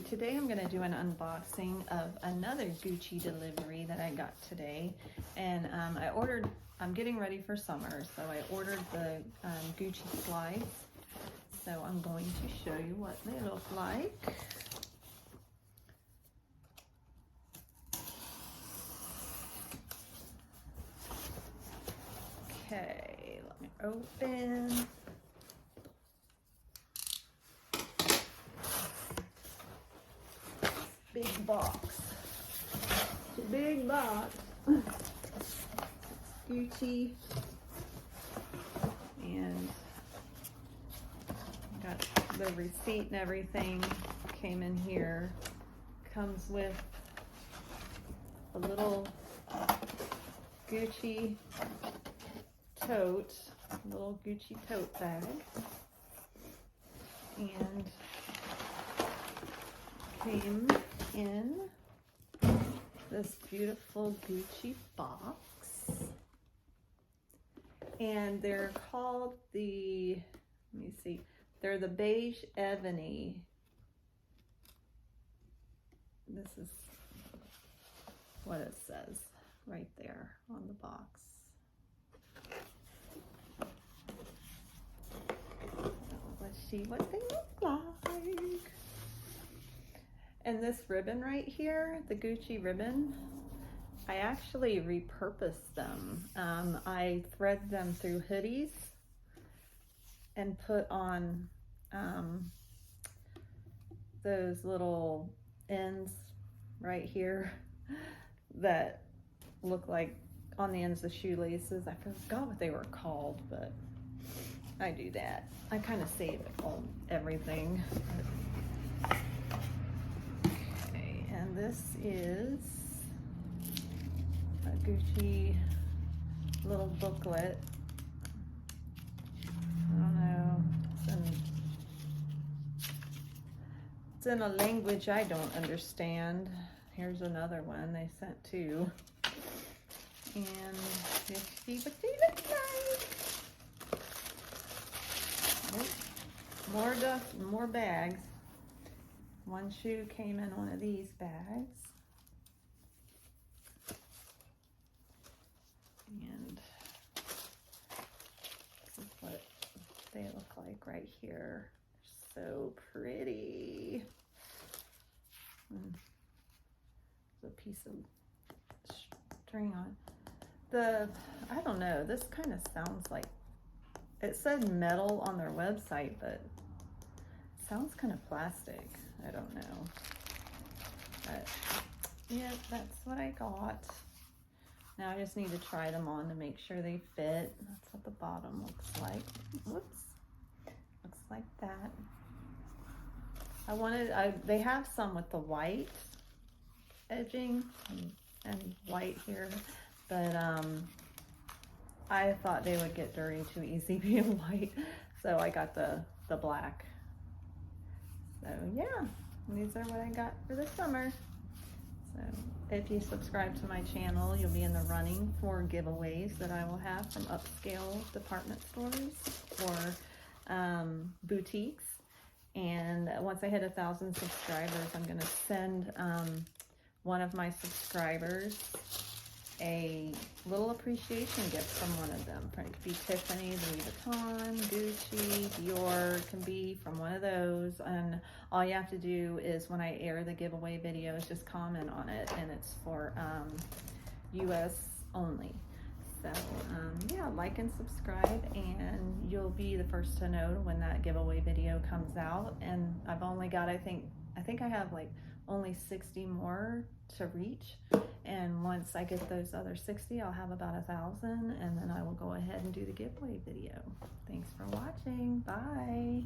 today I'm going to do an unboxing of another Gucci delivery that I got today. And I'm getting ready for summer, so I ordered the Gucci slides. So I'm going to show you what they look like. Okay, let me open. Big box. It's a big box. Gucci. And got the receipt and everything came in here. Comes with a little Gucci tote, little Gucci tote bag. And came in this beautiful Gucci box, and they're called they're the Beige Ebony. This is what it says right there on the box. So let's see what they look like. And this ribbon right here, the Gucci ribbon, I actually repurposed them. I thread them through hoodies and put on those little ends right here that look like on the ends of shoelaces. I forgot what they were called, but I do that. I kind of save everything. And this is a Gucci little booklet. I don't know. It's in a language I don't understand. Here's another one they sent too. And let's see what they look like. More bags. One shoe came in one of these bags. And this is what they look like right here. So pretty. There's a piece of string on. I don't know, this kind of sounds like, it said metal on their website, but it sounds kind of plastic. I don't know, but yeah, that's what I got. Now I just need to try them on to make sure they fit. That's what the bottom looks like. Whoops, looks like that. They have some with the white edging and white here, but I thought they would get dirty too easy being white, so I got the black. So yeah, these are what I got for the summer. So if you subscribe to my channel, you'll be in the running for giveaways that I will have from upscale department stores or boutiques. And once I hit 1,000 subscribers, I'm gonna send one of my subscribers a little appreciation gift from one of them. It could be Tiffany, Louis Vuitton, Gucci, Dior. It can be from one of those. And all you have to do is, when I air the giveaway video, is just comment on it, and it's for US only. So yeah, like and subscribe, and you'll be the first to know when that giveaway video comes out. And I've only got, I think I have like only 60 more to reach, and once I get those other 60, I'll have about 1,000, and then I will go ahead and do the giveaway video. Thanks for watching. Bye.